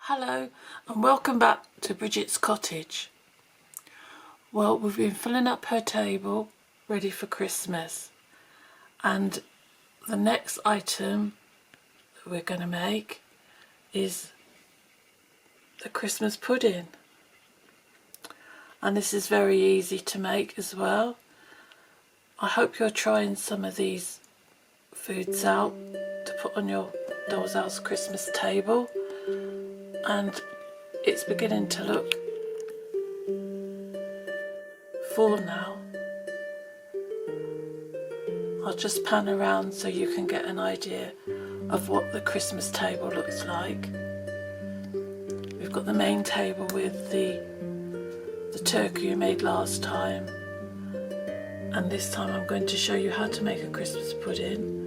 Hello and welcome back to Bridget's Cottage. Well, we've been filling up her table ready for Christmas, and the next item that we're going to make is the Christmas pudding, and this is very easy to make as well. I hope you're trying some of these foods out to put on your doll's house Christmas table, and it's beginning to look full now. I'll just pan around so you can get an idea of what the Christmas table looks like. We've got the main table with the turkey we made last time, and this time I'm going to show you how to make a Christmas pudding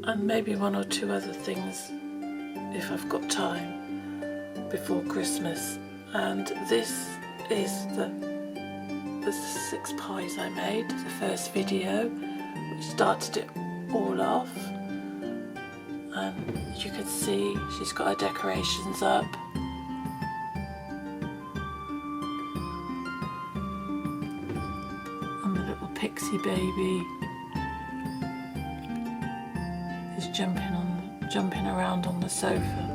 and maybe one or two other things if I've got time before Christmas. And this is the 6 pies I made, the first video, which started it all off. And you can see she's got her decorations up. And the little pixie baby is jumping around on the sofa.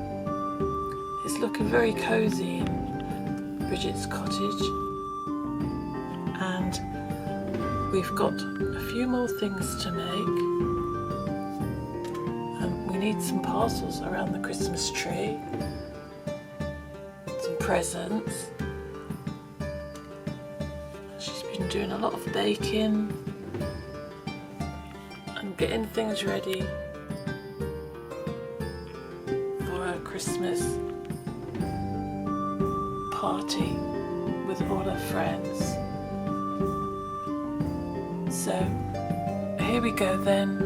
It's looking very cosy in Bridget's Cottage, and we've got a few more things to make. We need some parcels around the Christmas tree, some presents. She's been doing a lot of baking and getting things ready Christmas party with all her friends. So here we go then.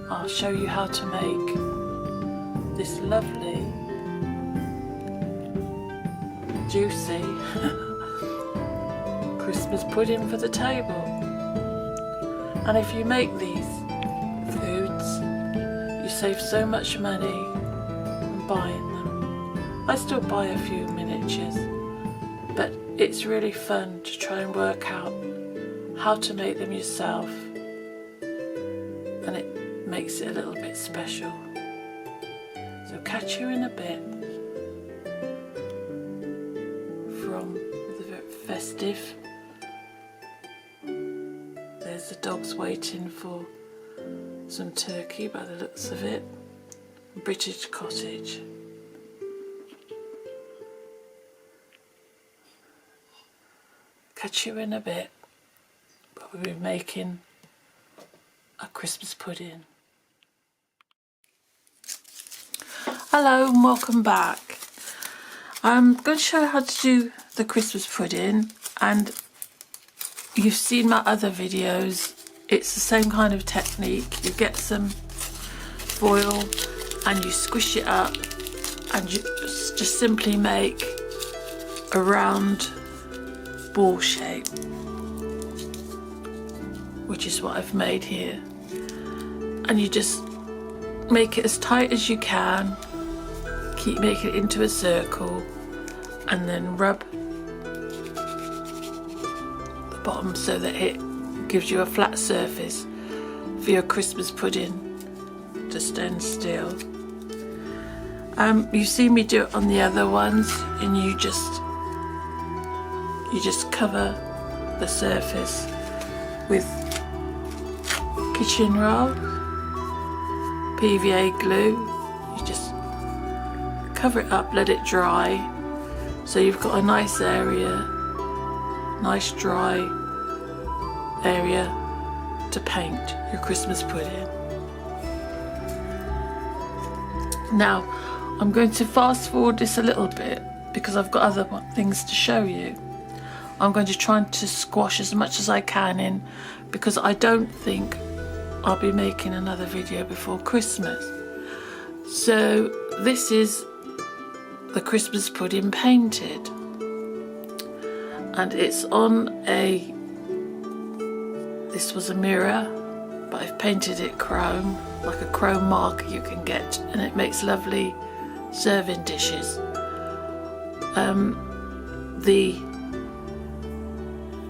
I'll show you how to make this lovely, juicy Christmas pudding for the table. And if you make these foods, you save so much money buying them. I still buy a few miniatures, but it's really fun to try and work out how to make them yourself, and it makes it a little bit special. So catch you in a bit from the festive. There's the dogs waiting for some turkey by the looks of it. Bridgets Cottage. Catch you in a bit, but we'll be making a Christmas pudding. Hello and welcome back. I'm going to show you how to do the Christmas pudding, and you've seen my other videos. It's the same kind of technique. You get some foil and you squish it up, and you just simply make a round ball shape, which is what I've made here. And you just make it as tight as you can, keep making it into a circle, and then rub the bottom so that it gives you a flat surface for your Christmas pudding to stand still. You've seen me do it on the other ones, and you just cover the surface with kitchen roll, PVA glue. You just cover it up, let it dry, so you've got a nice dry area to paint your Christmas pudding. Now I'm going to fast forward this a little bit because I've got other things to show you. I'm going to try to squash as much as I can in, because I don't think I'll be making another video before Christmas. So this is the Christmas pudding painted, and it's on this was a mirror, but I've painted it chrome, like a chrome marker you can get, and it makes lovely serving dishes. The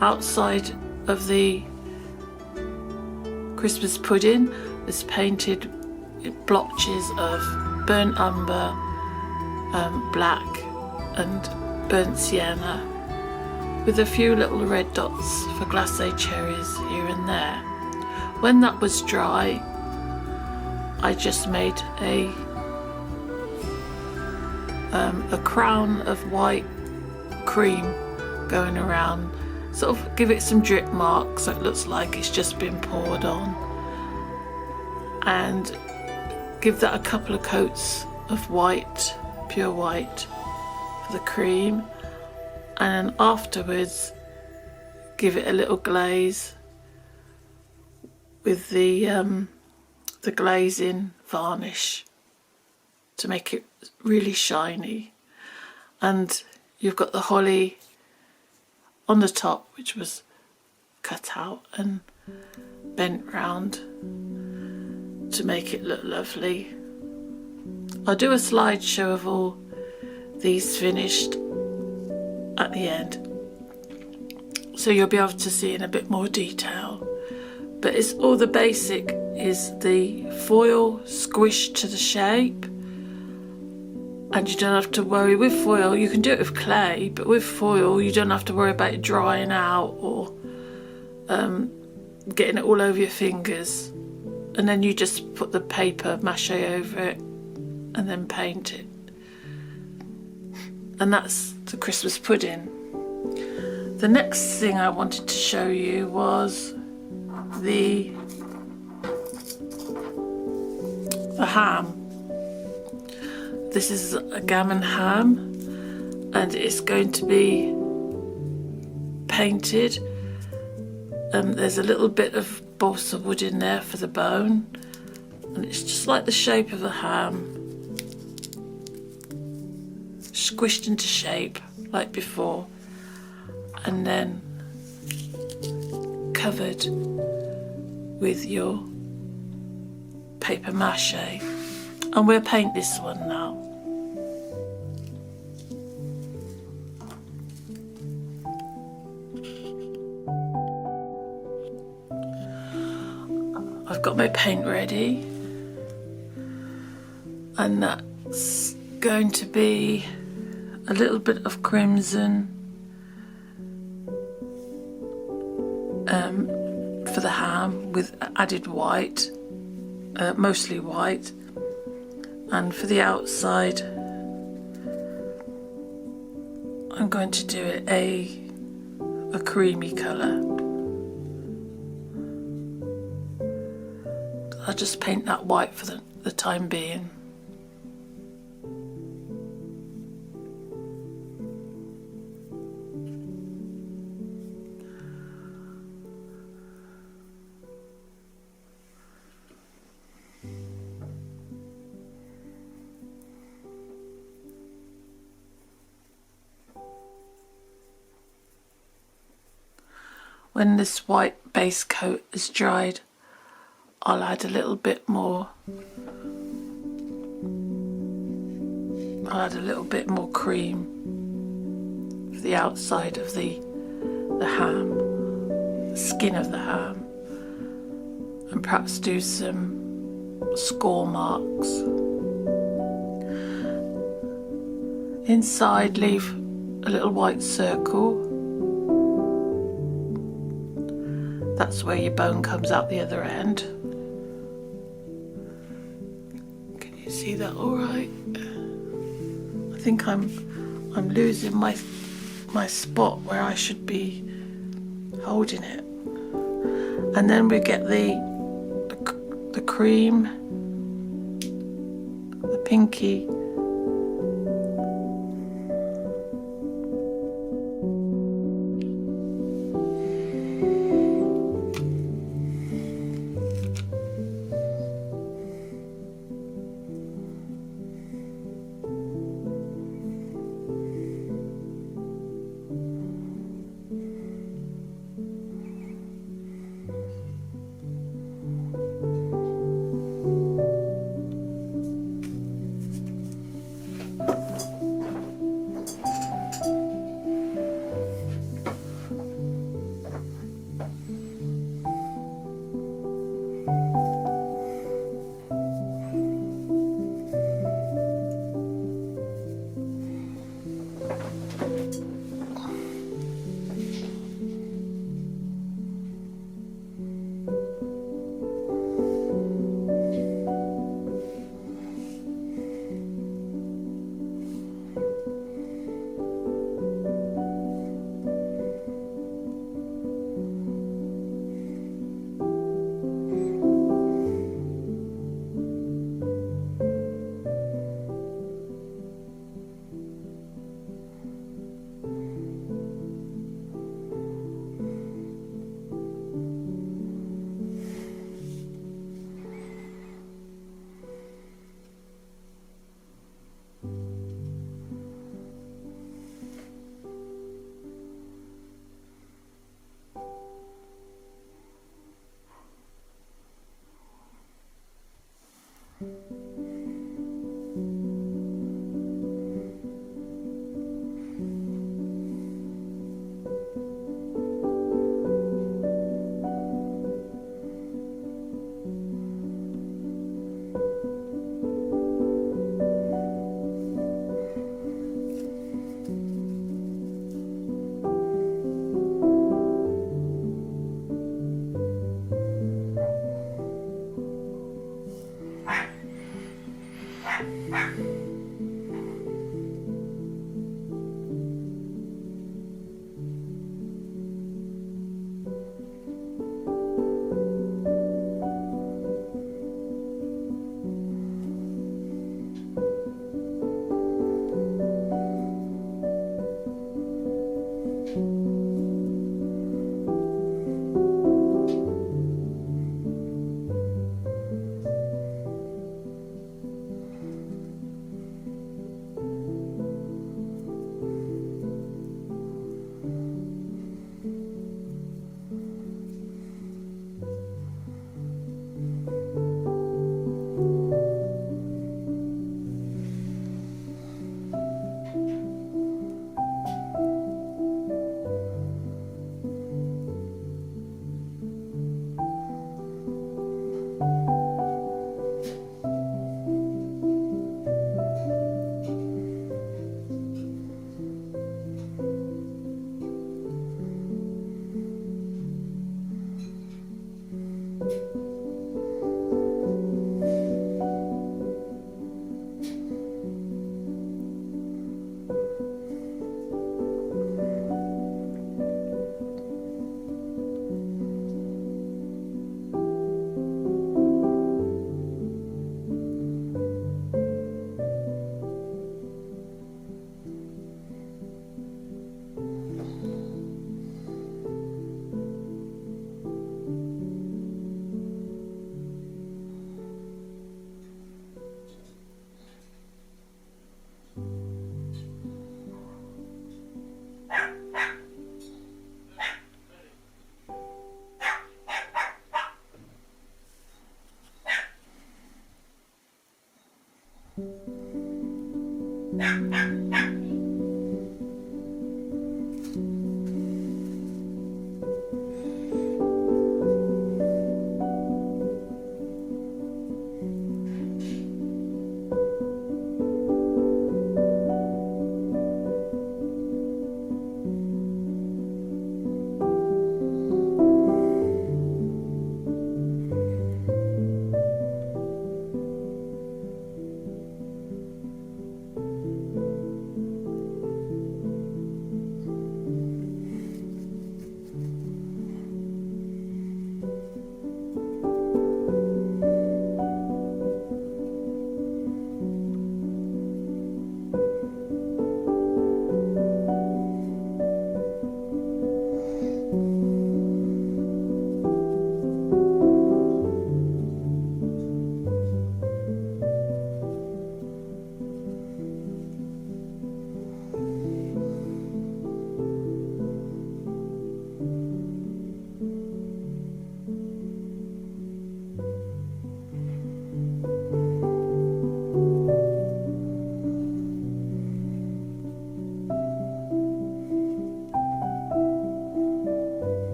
outside of the Christmas pudding is painted in blotches of burnt umber, black and burnt sienna, with a few little red dots for glacé cherries here and there. When that was dry, I just made a crown of white cream going around, sort of give it some drip marks so it looks like it's just been poured on, and give that a couple of coats of white, pure white, for the cream, and then afterwards give it a little glaze with the glazing varnish to make it really shiny. And you've got the holly on the top, which was cut out and bent round to make it look lovely. I'll do a slideshow of all these finished at the end, so you'll be able to see in a bit more detail. But it's all the basic is the foil squished to the shape, and you don't have to worry with foil. You can do it with clay, but with foil you don't have to worry about it drying out or getting it all over your fingers. And then you just put the paper mache over it and then paint it. And that's the Christmas pudding. The next thing I wanted to show you was the ham. This is a gammon ham, and it's going to be painted. There's a little bit of balsa wood in there for the bone, and it's just like the shape of a ham, squished into shape like before, and then covered with your paper mache. And we'll paint this one now. I've got my paint ready, and that's going to be a little bit of crimson for the ham with added white, mostly white, and for the outside I'm going to do it a creamy colour. I'll just paint that white for the time being. When this white base coat is dried, I'll add a little bit more. I'll add a little bit more cream for the outside of the ham, the skin of the ham, and perhaps do some score marks. Inside, leave a little white circle. That's where your bone comes out the other end. Can you see that all right? I think I'm losing my spot where I should be holding it. And then we get the cream, the pinky.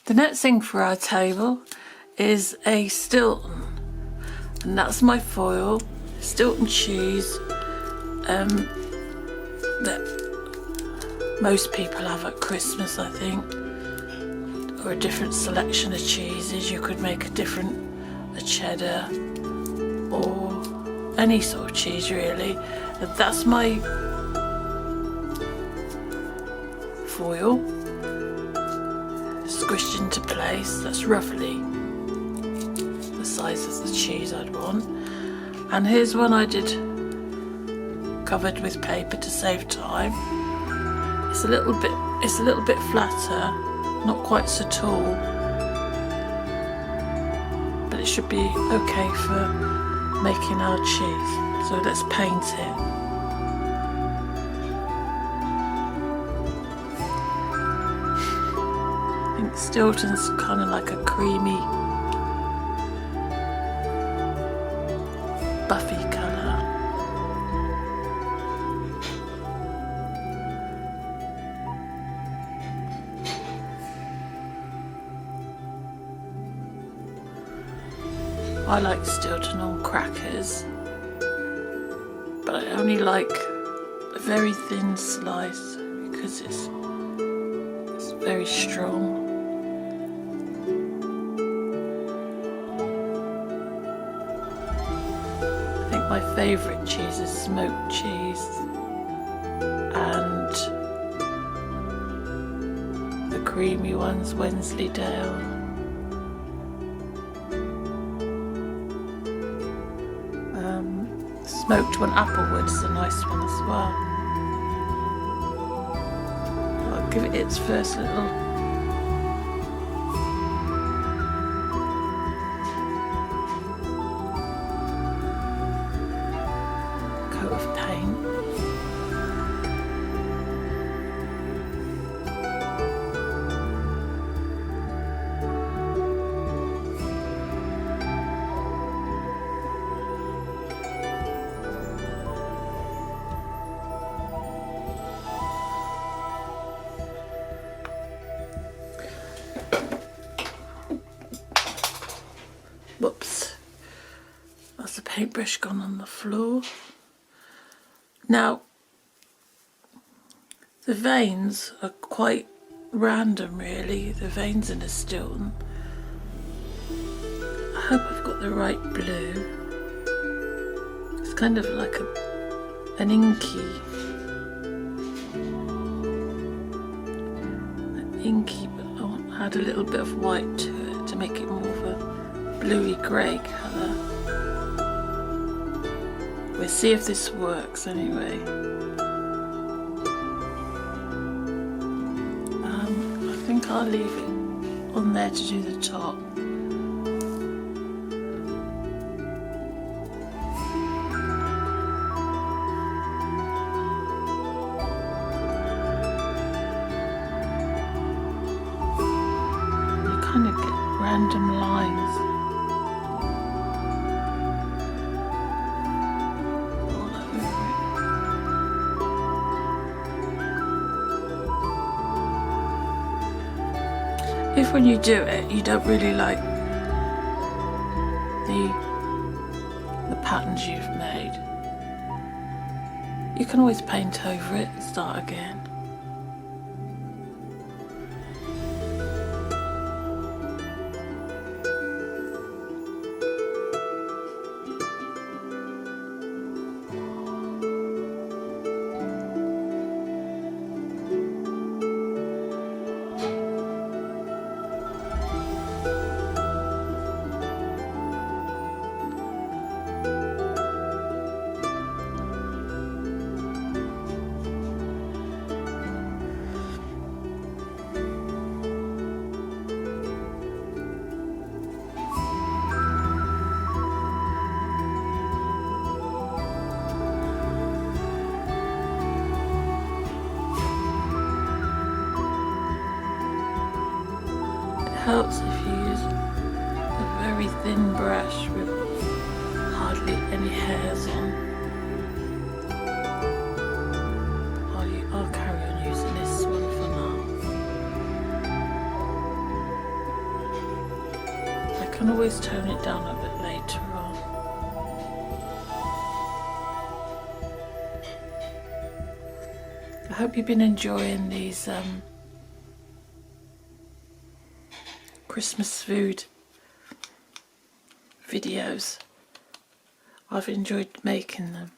The next thing for our table is a Stilton, and that's my foil, Stilton cheese that most people have at Christmas, I think, or a different selection of cheeses. You could make a cheddar or any sort of cheese really. That's my foil. squished into place. That's roughly the size of the cheese I'd want. And here's one I did covered with paper to save time. It's a little bit flatter, not quite so tall, but it should be okay for making our cheese. So let's paint it. I think Stilton's kind of like a creamy, buffy colour. I like Stilton on crackers, but I only like a very thin slice because it's very strong. I think my favourite cheese is smoked cheese and the creamy one's Wensleydale. Smoked one, Applewood's a nice one as well. I'll give it its first little coat of paint. Whoops, that's the paintbrush gone on the floor. Now, the veins are quite random really, the veins in a Stilton. I hope I've got the right blue. It's kind of like an inky, but I want to add a little bit of white to it to make it more of a bluey grey colour. We'll see if this works anyway. I think I'll leave it on there to do the top. You kind of get random lines. If when you do it you don't really like the patterns you've made, you can always paint over it and start again. Helps if you use a very thin brush with hardly any hairs on. I'll carry on using this one for now. I can always tone it down a bit later on. I hope you've been enjoying these Christmas food videos. I've enjoyed making them.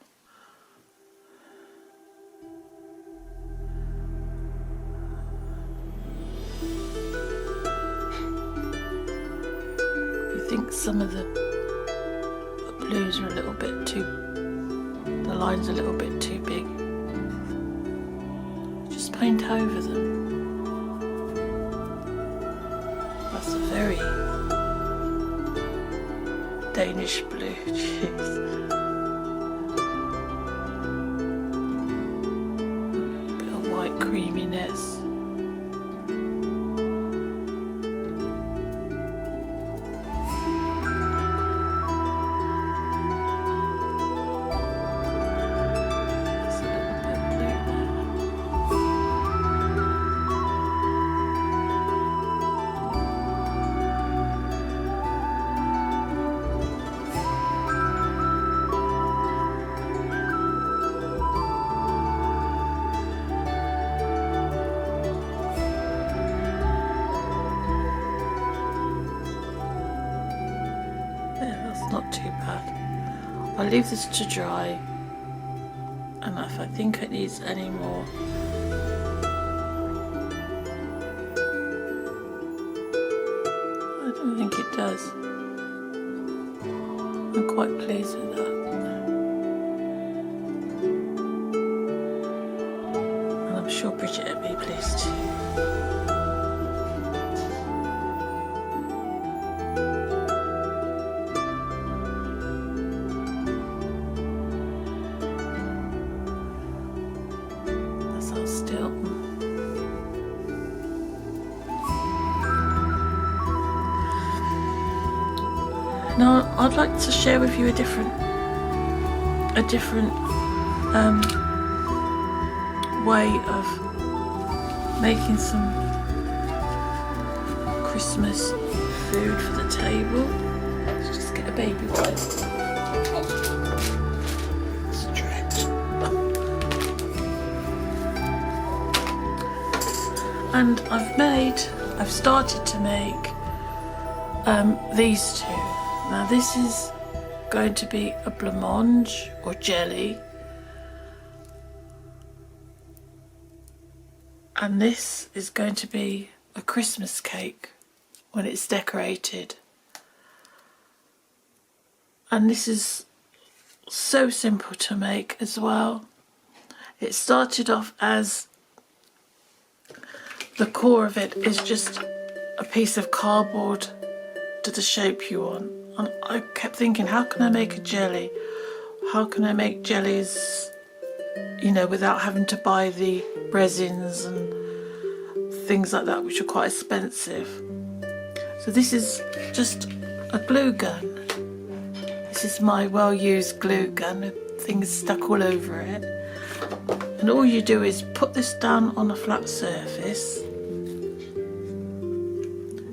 think some of the blues are a little bit too, the lines are a little bit too big. Just paint over them. That's a very Danish blue, jeez. Bit of white creaminess. Not too bad. I'll leave this to dry, and if I think it needs any more, I don't think it does. I'm quite pleased with that. And I'm sure Bridget would be pleased too. Still. Now I'd like to share with you a different way of making some Christmas food for the table. Let's just get a baby wipe. And I've started to make these two. Now this is going to be a blancmange or jelly, and this is going to be a Christmas cake when it's decorated. And this is so simple to make as well. It started off as, the core of it is just a piece of cardboard to the shape you want. And I kept thinking, how can I make a jelly? How can I make jellies, you know, without having to buy the resins and things like that, which are quite expensive. So this is just a glue gun. This is my well-used glue gun with things stuck all over it. And all you do is put this down on a flat surface,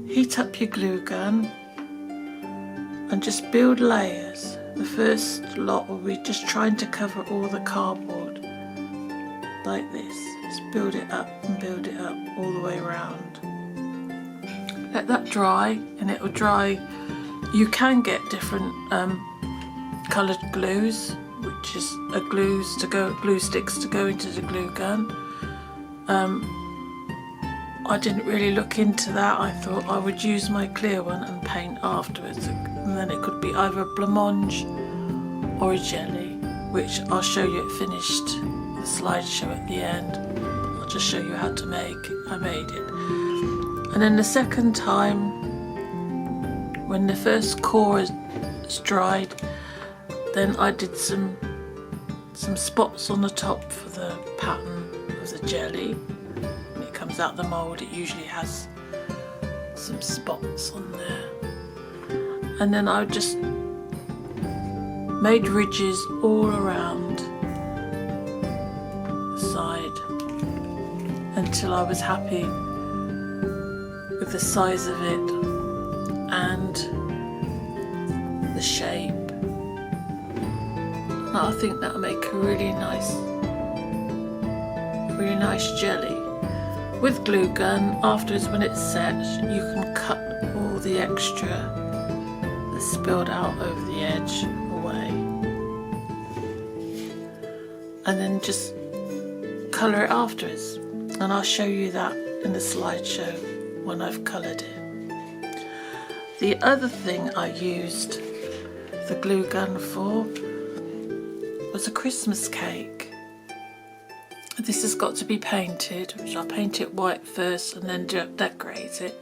heat up your glue gun, and just build layers. The first lot will be just trying to cover all the cardboard like this. Just build it up and build it up all the way around. Let that dry, and it will dry. You can get different coloured glues, which is glue sticks to go into the glue gun. I didn't really look into that. I thought I would use my clear one and paint afterwards, and then it could be either a blancmange or a jelly, which I'll show you it finished, the slideshow at the end. I'll just show you how to make it. I made it. And then the second time, when the first core is dried, then I did some spots on the top for the pattern of the jelly. When it comes out the mould, it usually has some spots on there. And then I just made ridges all around the side until I was happy with the size of it and the shape. And I think that'll make a really nice jelly. With glue gun, afterwards when it's set, you can cut all the extra that's spilled out over the edge away, and then just colour it afterwards. And I'll show you that in the slideshow when I've coloured it. The other thing I used the glue gun for was a Christmas cake. This has got to be painted, which I'll paint it white first and then decorate it.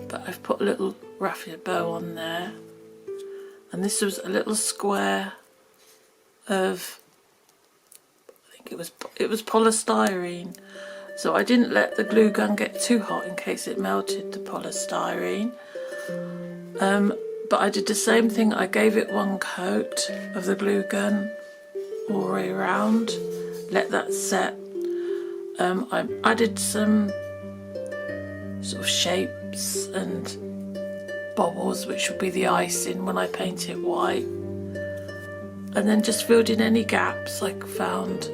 But I've put a little raffia bow on there. And this was a little square of, I think it was polystyrene. So I didn't let the glue gun get too hot in case it melted the polystyrene. But I did the same thing. I gave it one coat of the glue gun all the way around, let that set. I added some sort of shapes and bubbles, which will be the icing when I paint it white, and then just filled in any gaps I found.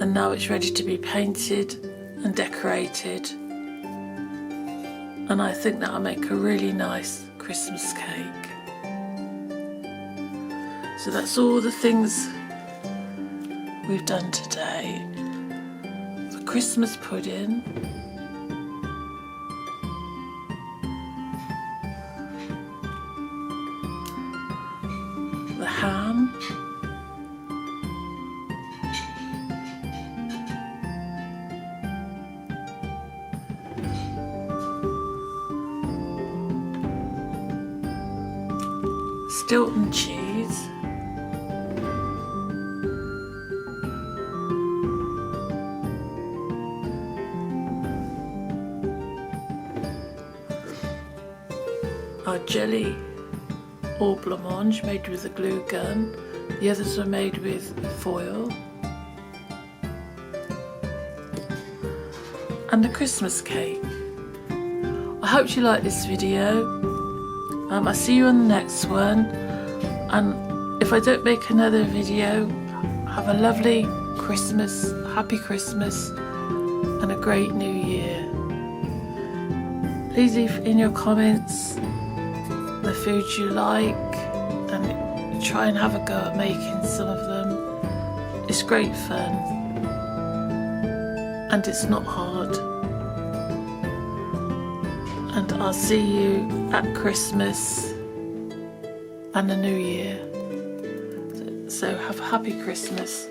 And now it's ready to be painted and decorated, and I think that'll make a really nice Christmas cake. So that's all the things we've done today. The Christmas pudding, the ham, Stilton cheese, our jelly or blancmange made with a glue gun. The others were made with foil. And a Christmas cake. I hope you like this video. I'll see you on the next one. And if I don't make another video, have a lovely Christmas, happy Christmas, and a great new year. Please leave in your comments the foods you like and try and have a go at making some of them. It's great fun and it's not hard. And I'll see you at Christmas and the New Year. So have a happy Christmas.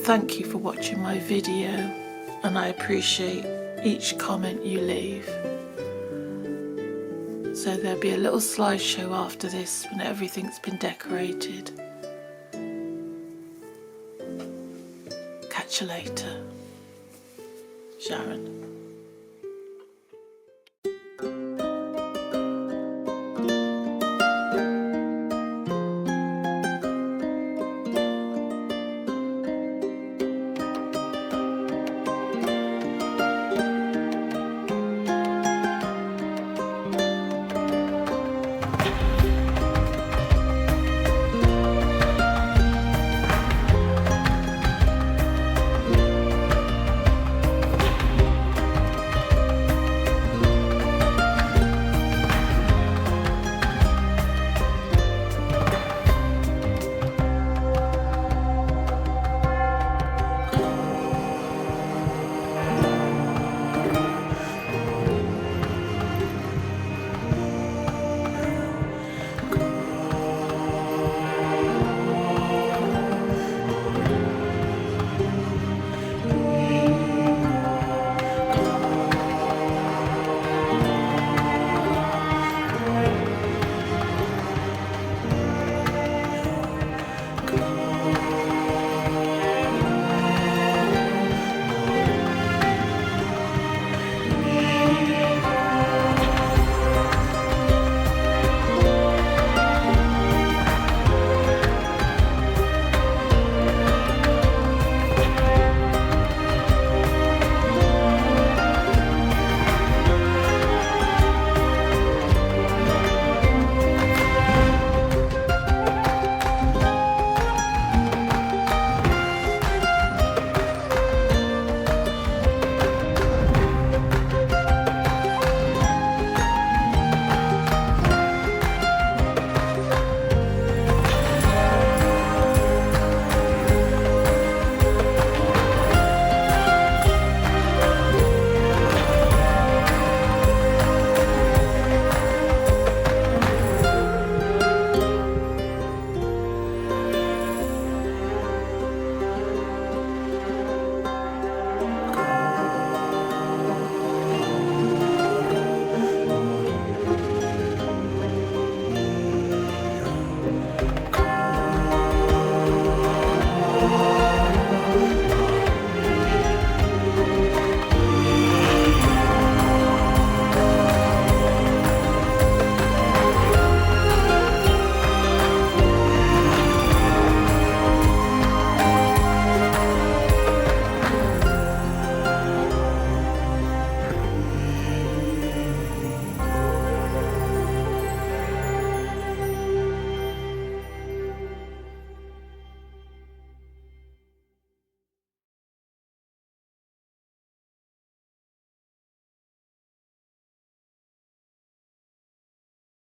Thank you for watching my video, and I appreciate each comment you leave. So there'll be a little slideshow after this when everything's been decorated. Catch you later. Sharon.